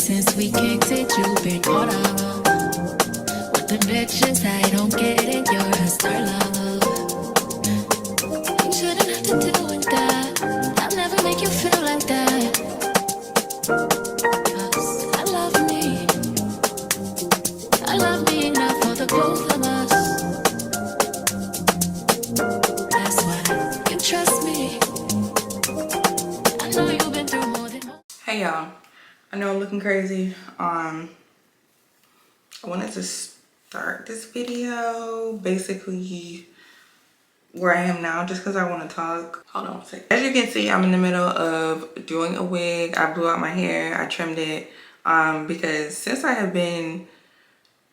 since we kicked it, you've been caught up with the bitches I don't get it. You're a star love. You shouldn't have to deal with that. I'll never make you feel like that. 'Cause I love me enough for the both of us. That's why you trust me. I know you've been through more than. Hey y'all, I know I'm looking crazy. I wanted to start this video basically where I am now just because I want to talk. Hold on a second. As you can see, I'm in the middle of doing a wig. I blew out my hair, I trimmed it because since I have been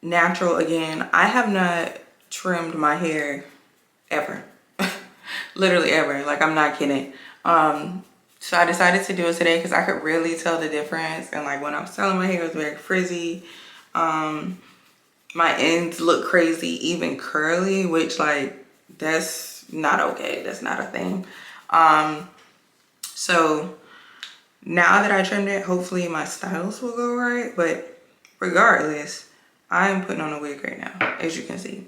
natural again, I have not trimmed my hair ever. Literally ever. Like, I'm not kidding. So I decided to do it today because I could really tell the difference. And like when I was styling my hair, it was very frizzy. My ends look crazy, even curly, which like that's not okay. That's not a thing. So now that I trimmed it, hopefully my styles will go right. But regardless, I am putting on a wig right now, as you can see.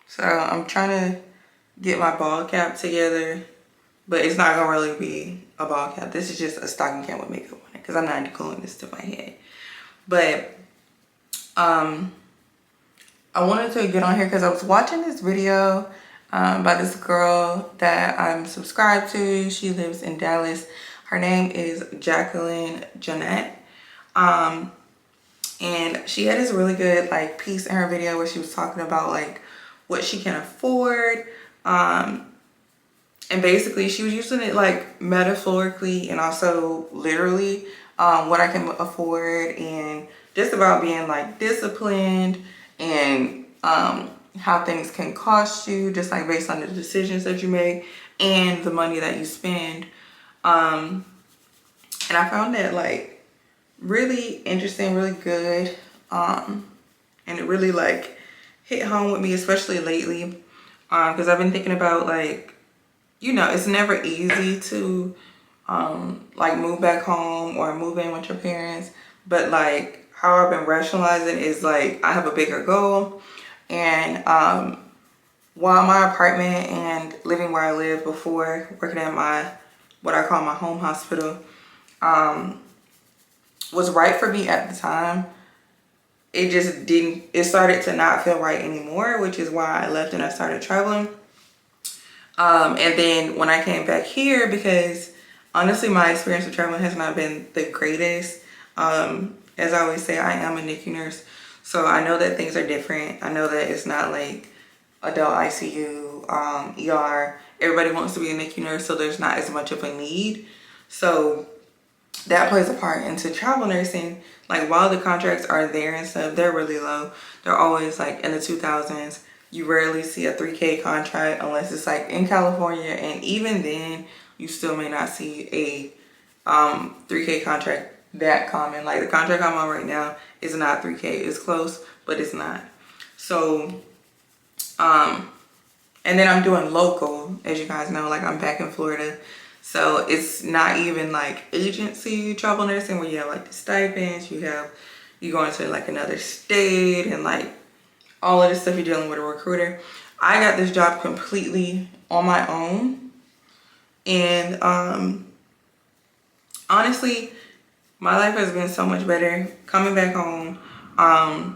So I'm trying to get my ball cap together, but it's not gonna really be a ball cap. This is just a stocking cap with makeup on it because I'm not gluing this to my head. But I wanted to get on here because I was watching this video by this girl that I'm subscribed to. She lives in Dallas. Her name is Jacqueline Jeanette. And she had this really good like piece in her video where she was talking about like what she can afford. And basically she was using it like metaphorically and also literally what I can afford, and just about being like disciplined and how things can cost you just like based on the decisions that you make and the money that you spend. And I found that like really interesting, really good, and it really like hit home with me, especially lately, because I've been thinking about like, you know, it's never easy to like move back home or move in with your parents, but like how I've been rationalizing is like I have a bigger goal. And while my apartment and living where I lived before working at my what I call my home hospital was right for me at the time, it just didn't, it started to not feel right anymore, which is why I left and I started traveling. And then when I came back here, because honestly my experience with traveling has not been the greatest. As I always say, I am a Nicu nurse, so I know that things are different. I know that it's not like adult ICU, ER. Everybody wants to be a Nicu nurse, so there's not as much of a need. So that plays a part into travel nursing. Like while the contracts are there and stuff, they're really low. They're always like in the 2000s. You rarely see a 3K contract unless it's like in California, and even then you still may not see a 3K contract that common. Like the contract I'm on right now is not 3K. It's close, but it's not. So and then I'm doing local, as you guys know, like I'm back in Florida. So it's not even like agency travel nursing where you have like the stipends, you go into like another state and like all of this stuff you're dealing with a recruiter. I got this job completely on my own. And honestly, my life has been so much better coming back home. I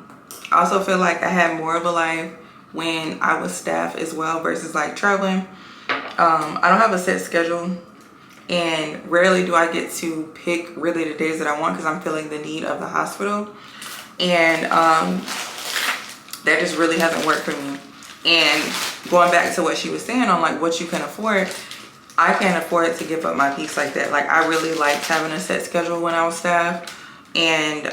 also feel like I had more of a life when I was staff as well versus like traveling. I don't have a set schedule, and rarely do I get to pick really the days that I want because I'm feeling the need of the hospital. And that just really hasn't worked for me. And going back to what she was saying on like what you can afford, I can't afford to give up my peace like that. Like I really liked having a set schedule when I was staff, and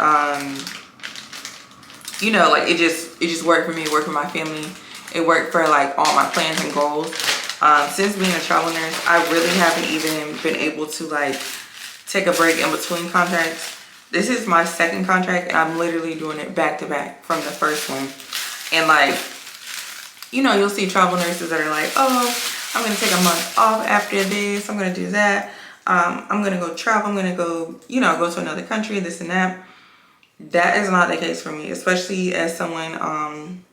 you know, like it just worked for me. It worked for my family. It worked for like all my plans and goals. Since being a travel nurse, I really haven't even been able to like take a break in between contracts. This is my second contract and I'm literally doing it back to back from the first one. And like, you know, you'll see travel nurses that are like, oh, I'm gonna take a month off after this, I'm gonna do that. I'm gonna go travel, I'm gonna go, you know, go to another country, this and that. That is not the case for me, especially as someone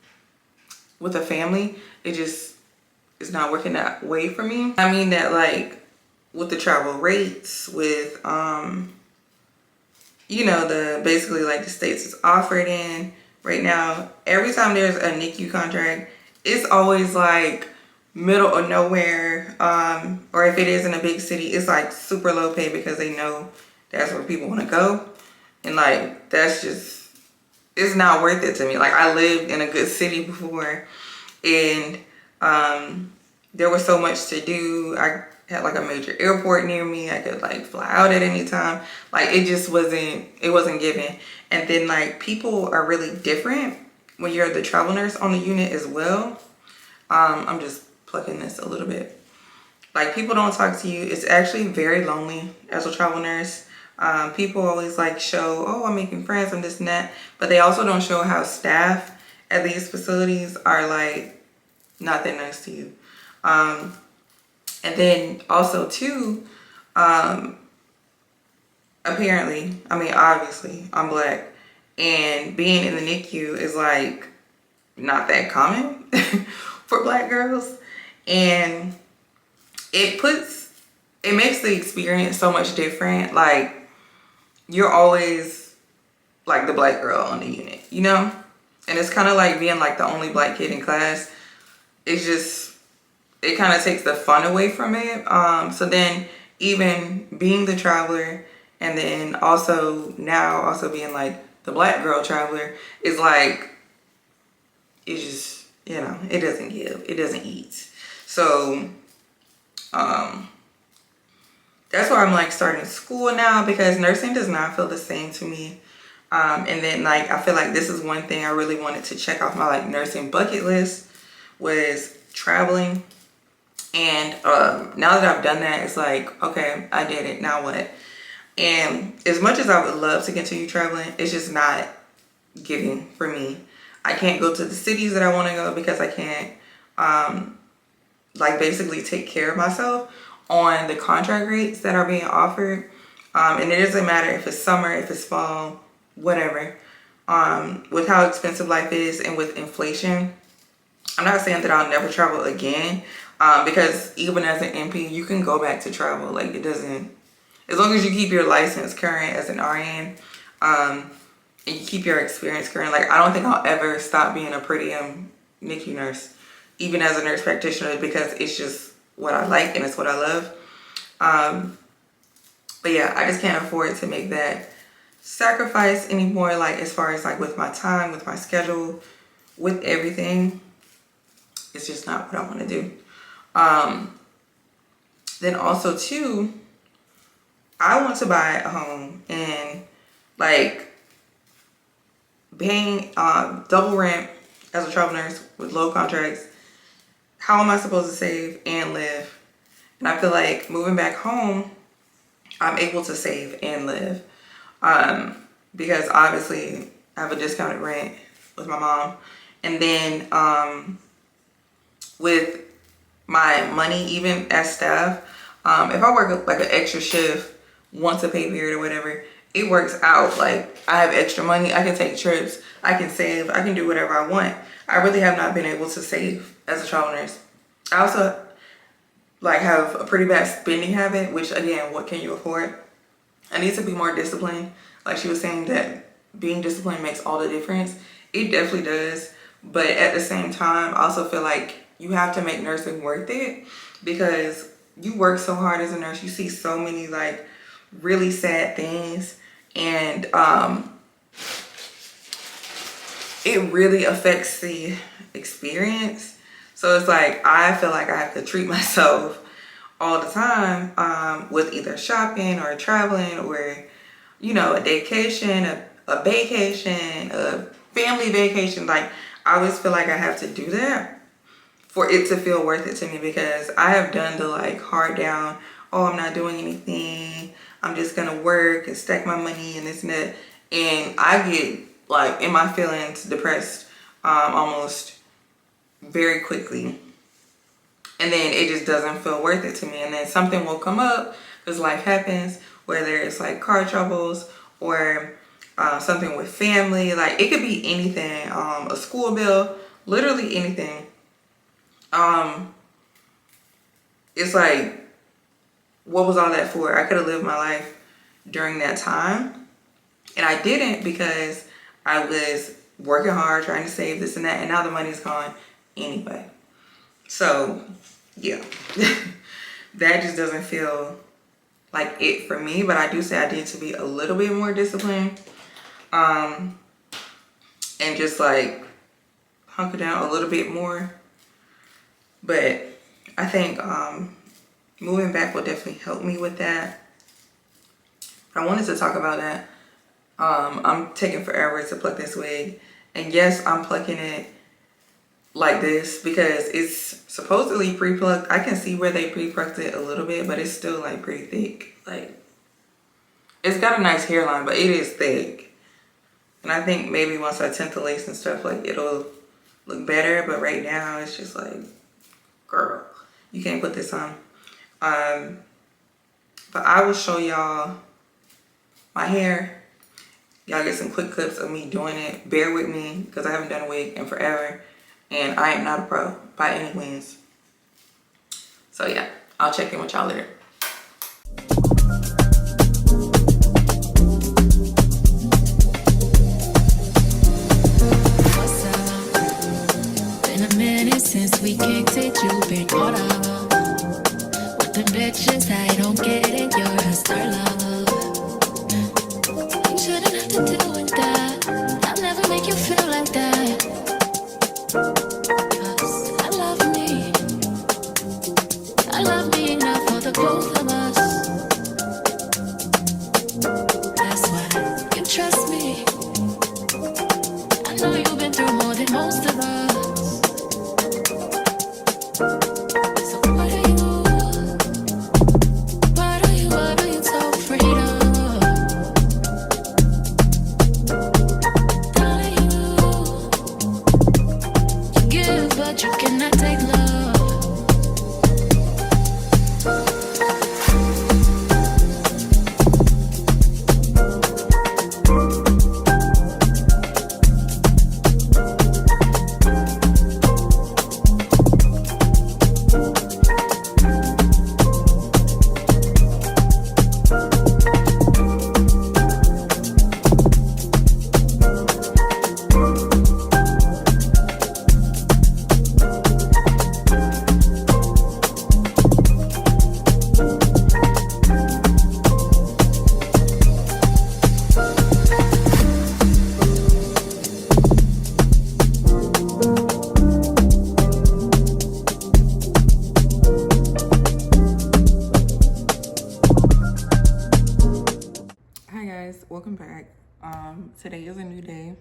with a family. It just is not working that way for me. I mean that, like, with the travel rates, with you know, the basically like the states it's offered in right now. Every time there's a NICU contract, it's always like middle of nowhere, or if it is in a big city, it's like super low pay because they know that's where people want to go. And like, that's just, it's not worth it to me. Like, I lived in a good city before, and there was so much to do. I had like a major airport near me. I could like fly out at any time. Like, it just wasn't, it wasn't given. And then like, people are really different when you're the travel nurse on the unit as well. I'm just plucking this a little bit. Like, people don't talk to you. It's actually very lonely as a travel nurse. People always like show, oh, I'm making friends and this and that, but they also don't show how staff at these facilities are like not that nice to you. And then also too, apparently, I mean, obviously I'm Black, and being in the NICU is like not that common for Black girls. And it makes the experience so much different. Like, you're always like the Black girl on the unit, you know? And it's kind of like being like the only Black kid in class. It's just, it kind of takes the fun away from it. So then even being the traveler, and then also now also being like the Black girl traveler, is like, it's just, you know, it doesn't give, it doesn't eat. So that's why I'm like starting school now, because nursing does not feel the same to me. And then like, I feel like this is one thing I really wanted to check off my like nursing bucket list, was traveling. And now that I've done that, it's like, okay, I did it, now what? And as much as I would love to continue traveling, it's just not giving for me. I can't go to the cities that I want to go because I can't like basically take care of myself on the contract rates that are being offered. And it doesn't matter if it's summer, if it's fall, whatever. With how expensive life is and with inflation, I'm not saying that I'll never travel again, because even as an MP, you can go back to travel. Like, it doesn't, as long as you keep your license current as an RN, and you keep your experience current. Like, I don't think I'll ever stop being a per diem NICU nurse, even as a nurse practitioner, because it's just what I like and it's what I love. But yeah, I just can't afford to make that sacrifice anymore. Like, as far as like with my time, with my schedule, with everything, it's just not what I want to do. Then also too, I want to buy a home, and like paying double rent as a travel nurse with low contracts. How am I supposed to save and live? And I feel like moving back home, I'm able to save and live, because obviously I have a discounted rent with my mom. And then with my money, even as staff, if I work like an extra shift once a pay period or whatever, it works out. Like, I have extra money, I can take trips, I can save, I can do whatever I want. I really have not been able to save as a travel nurse. I also like have a pretty bad spending habit, which again, what can you afford? I need to be more disciplined. Like she was saying, that being disciplined makes all the difference. It definitely does. But at the same time, I also feel like you have to make nursing worth it, because you work so hard as a nurse. You see so many like really sad things, and it really affects the experience. So it's like, I feel like I have to treat myself all the time, with either shopping or traveling, or, you know, a vacation, a vacation, a family vacation. Like, I always feel like I have to do that for it to feel worth it to me, because I have done the like hard down, oh, I'm not doing anything, I'm just gonna work and stack my money and this and that, and I get like in my feelings, depressed, almost very quickly, and then it just doesn't feel worth it to me. And then something will come up because life happens, whether it's like car troubles or something with family. Like it could be anything, a school bill, literally anything. It's like, what was all that for? I could have lived my life during that time, and I didn't because I was working hard trying to save this and that, and now the money's gone anyway. So yeah, that just doesn't feel like it for me. But I do say I need to be a little bit more disciplined, and just like hunker down a little bit more. But I think moving back will definitely help me with that. But I wanted to talk about that. I'm taking forever to pluck this wig, and yes, I'm plucking it like this because it's supposedly pre-plucked. I can see where they pre-plucked it a little bit, but it's still like pretty thick. Like, it's got a nice hairline, but it is thick. And I think maybe once I tint the lace and stuff, like it'll look better. But right now it's just like, girl, you can't put this on. But I will show y'all my hair. Y'all get some quick clips of me doing it. Bear with me because I haven't done a wig in forever. And I am not a pro by any means. So yeah, I'll check in with y'all later. What's up? Been a minute since we kicked it, you've been caught up with the bitches I don't get it, you're a star love. You shouldn't have to deal with that. I'll never make you feel like that. 'Cause I love me enough for the both of us. That's why you trust me. I know you've been through more than most of us. So what are you so afraid of? Darling, you give but you cannot take love. Welcome back. Today is a new day.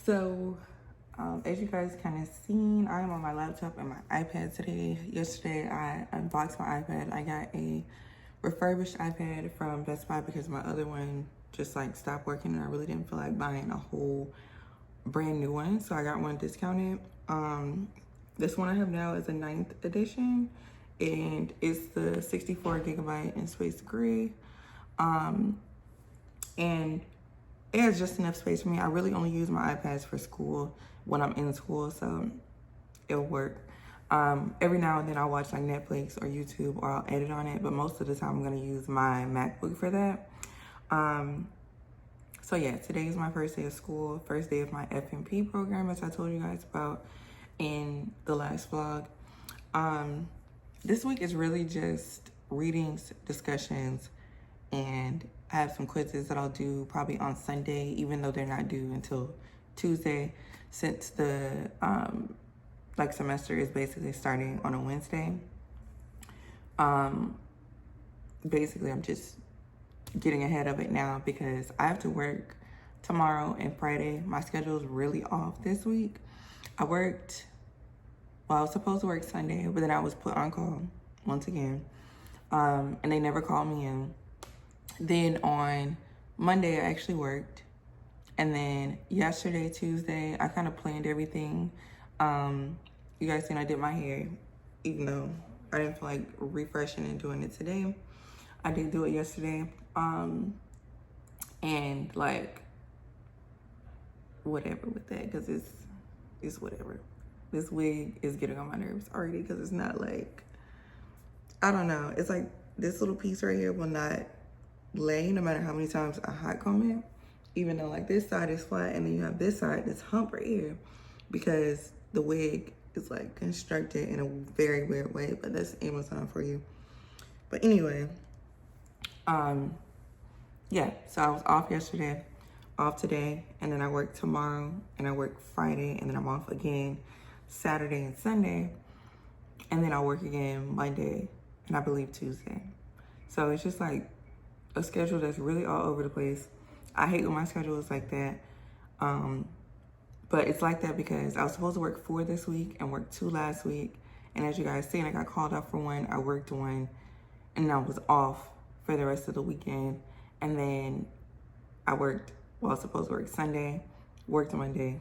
So as you guys kind of seen, I am on my laptop and my iPad today. Yesterday I unboxed my iPad. I got a refurbished iPad from Best Buy because my other one just like stopped working and I really didn't feel like buying a whole brand new one, so I got one discounted. This one I have now is a 9th edition and it's the 64 gigabyte in space gray. And it has just enough space for me. I really only use my iPads for school when I'm in school, so it'll work. Every now and then I'll watch like Netflix or YouTube or I'll edit on it, but most of the time I'm gonna use my MacBook for that. So yeah, today is my first day of school, first day of my FNP program, as I told you guys about in the last vlog. This week is really just readings, discussions, and I have some quizzes that I'll do probably on Sunday, even though they're not due until Tuesday, since the semester is basically starting on a Wednesday. Basically, I'm just getting ahead of it now because I have to work tomorrow and Friday. My schedule is really off this week. I was supposed to work Sunday, but then I was put on call once again, and they never called me in. Then on Monday, I actually worked. And then yesterday, Tuesday, I kind of planned everything. You guys seen I did my hair, even though I didn't feel like refreshing and doing it today. I did do it yesterday. And like whatever with that, because it's whatever. This wig is getting on my nerves already because it's not like, I don't know. It's like this little piece right here will not lay no matter how many times I hot comb it. Even though like this side is flat and then you have this side, this hump right here, because the wig is like constructed in a very weird way, but that's Amazon for you. But anyway, yeah, so I was off yesterday, off today, and then I work tomorrow, and I work Friday, and then I'm off again Saturday and Sunday, and then I work again Monday, and I believe Tuesday. So it's just like a schedule that's really all over the place. I hate when my schedule is like that. But it's like that because I was supposed to work 4 this week and work 2 last week. And as you guys seen, I got called off for 1, I worked 1, and I was off for the rest of the weekend. And then I worked, well, I was supposed to work Sunday, worked Monday,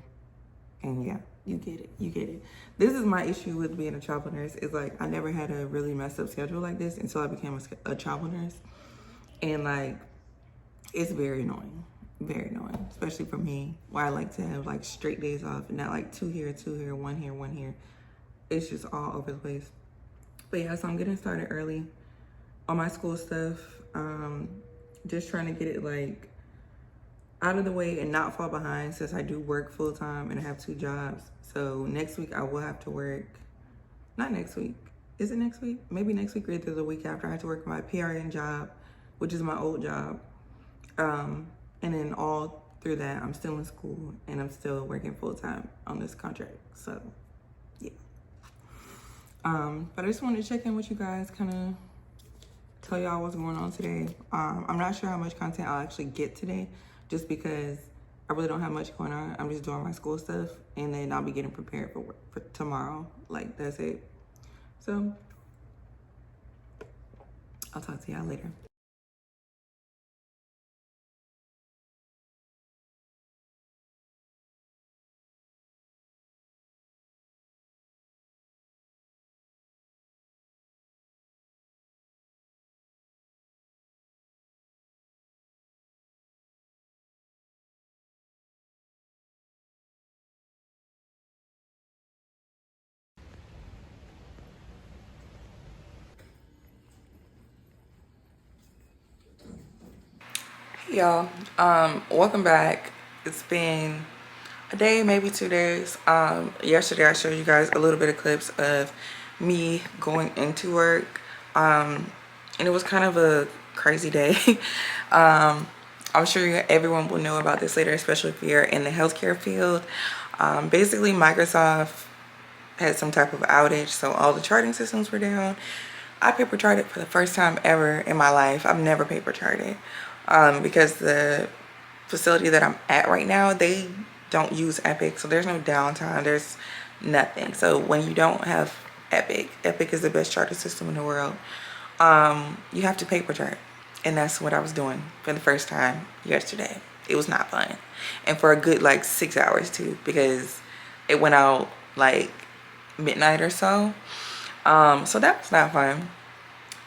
and yeah, you get it, you get it. This is my issue with being a travel nurse, is like I never had a really messed up schedule like this until I became a travel nurse. And like, it's very annoying, especially for me, where I like to have like straight days off and not like 2 here, 2 here, 1 here, 1 here. It's just all over the place. But yeah, so I'm getting started early on my school stuff. Just trying to get it like out of the way and not fall behind, since I do work full time and I have 2 jobs. So next week I will have to work, not next week. Is it next week? Maybe next week or either the week after. I have to work my PRN job, which is my old job. And then all through that, I'm still in school and I'm still working full time on this contract. So yeah. But I just wanted to check in with you guys, kind of tell y'all what's going on today. I'm not sure how much content I'll actually get today, just because I really don't have much going on. I'm just doing my school stuff, and then I'll be getting prepared for work for tomorrow. Like, that's it. So I'll talk to y'all later. Hey y'all, welcome back. It's been a day, maybe 2 days. Yesterday I showed you guys a little bit of clips of me going into work, and it was kind of a crazy day. I'm sure everyone will know about this later, especially if you're in the healthcare field. Basically Microsoft had some type of outage, so all the charting systems were down. I paper charted for the first time ever in my life. I've never paper charted, because the facility that I'm at right now, they don't use Epic, so there's no downtime, there's nothing. So when you don't have Epic is the best charter system in the world, you have to paper chart, and that's what I was doing for the first time yesterday. It was not fun, and for a good like 6 hours too, because it went out like midnight or so. So that was not fun.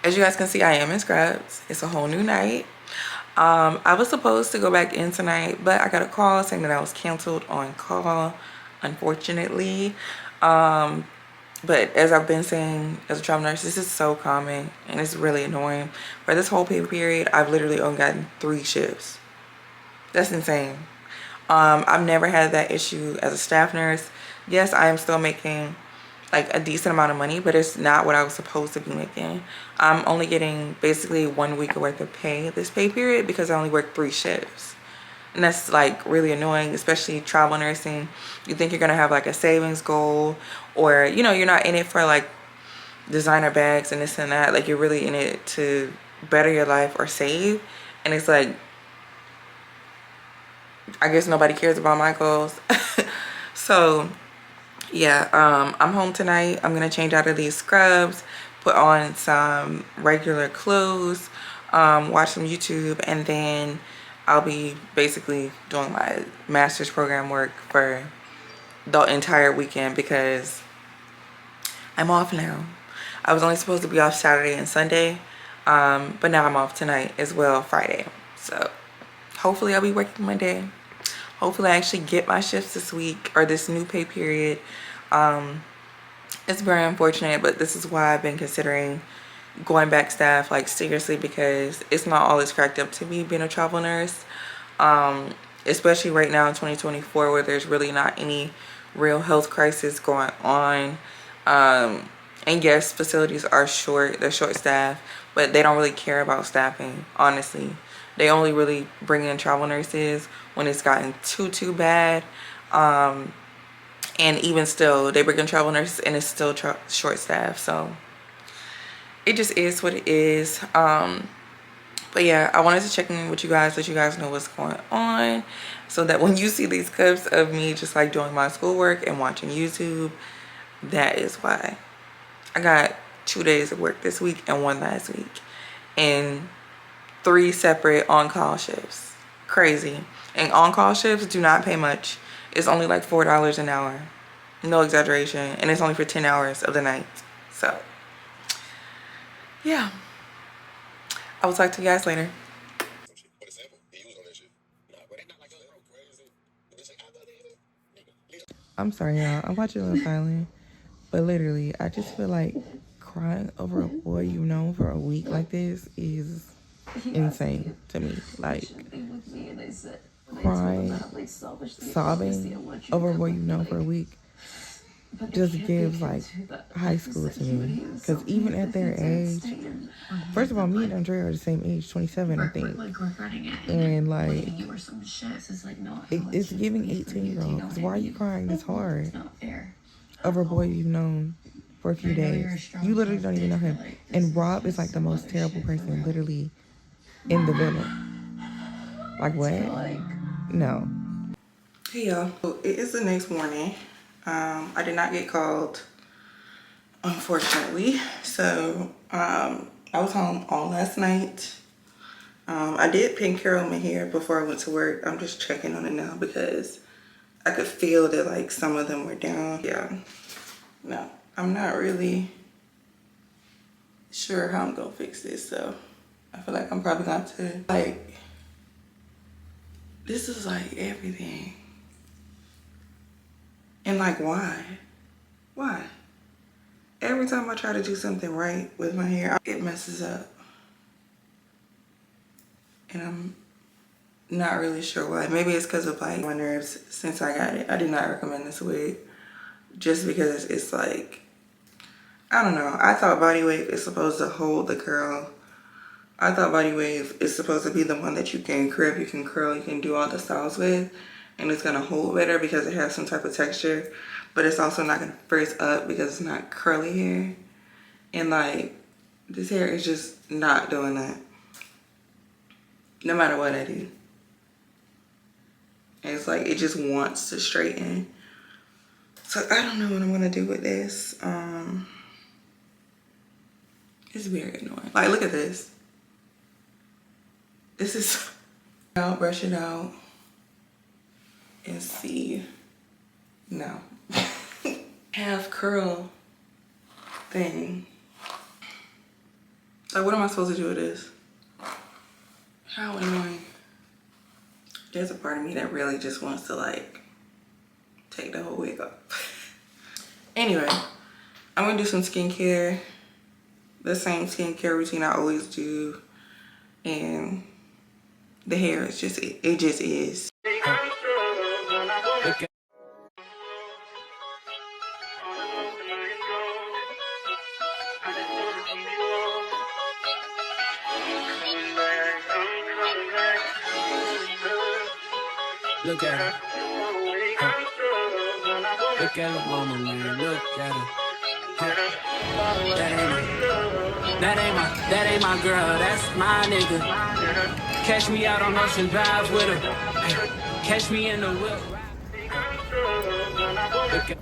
As you guys can see, I am in scrubs. It's a whole new night. I was supposed to go back in tonight, but I got a call saying that I was canceled on call, unfortunately. But as I've been saying, as a travel nurse, this is so common and it's really annoying. For this whole pay period, I've literally only gotten 3 shifts. That's insane. I've never had that issue as a staff nurse. Yes, I am still making like a decent amount of money, but it's not what I was supposed to be making. I'm only getting basically 1 week worth of pay this pay period because I only work 3 shifts. And that's like really annoying, especially travel nursing. You think you're gonna have like a savings goal, or you know, you're not in it for like designer bags and this and that. Like, you're really in it to better your life or save. And it's like, I guess nobody cares about my goals. So yeah, I'm home tonight. I'm gonna change out of these scrubs, put on some regular clothes, watch some YouTube, and then I'll be basically doing my master's program work for the entire weekend because I'm off now. I was only supposed to be off Saturday and Sunday, But now I'm off tonight as well, Friday. So hopefully I'll be working Monday. Hopefully I actually get my shifts this week or this new pay period. It's very unfortunate, but this is why I've been considering going back staff, like seriously, because it's not always cracked up to me being a travel nurse. Especially right now in 2024 where there's really not any real health crisis going on. And yes, facilities are short, they're short staffed, but they don't really care about staffing, honestly. They only really bring in travel nurses when it's gotten too bad. And even still, they bring in travel nurses and it's still short staffed. So it just is what it is. But yeah, I wanted to check in with you guys, let you guys know what's going on, so that when you see these clips of me just like doing my schoolwork and watching YouTube, that is why. I got 2 days of work this week and 1 last week, and 3 separate on-call shifts. Crazy. And on-call shifts do not pay much. It's only like $4 an hour. No exaggeration. And it's only for 10 hours of the night. So yeah, I will talk to you guys later. I'm sorry, y'all. I'm watching Love Island, but literally, I just feel like crying over a boy you've known for a week like this is insane to me. Like, crying, sobbing over a boy you've known for a week just gives like high school to me. Because even at their age, first of all, me and Andrea are the same age, 27, I think. And like, it's giving 18-year-old. Because why are you crying this hard over a boy you've known for a few days? You literally don't even know him. And Rob is like the most terrible person literally in the villain. Like, what? No. Hey y'all, so it is the next morning. I did not get called, unfortunately. So I was home all last night. I did pin Carol in here before I went to work. I'm just checking on it now because I could feel that like some of them were down. Yeah, no, I'm not really sure how I'm gonna fix this. So I feel like I'm probably going to like, this is like everything. And like, why? Why? Every time I try to do something right with my hair, it messes up. And I'm not really sure why. Maybe it's because of like my nerves since I got it. I did not recommend this wig just because it's like, I don't know. I thought Body Wave is supposed to hold the curl. I thought Body Wave is supposed to be the one that you can crib, you can curl, you can do all the styles with. And it's gonna hold better because it has some type of texture, but it's also not gonna frizz up because it's not curly hair. And like, this hair is just not doing that, no matter what I do. And it's like, it just wants to straighten. So I don't know what I'm gonna do with this. It's very annoying. Like, look at this. This is, I'll brush it out. And see, no. Half curl thing. Like, what am I supposed to do with this? How annoying. There's a part of me that really just wants to like take the whole wig off. Anyway, I'm gonna do some skincare. The same skincare routine I always do. And the hair is just, it just is. Look at her. Look at her mama, man. Look at her. That ain't my girl. That's my nigga. Catch me out on Ocean Drive with her. Catch me in the whip. Look at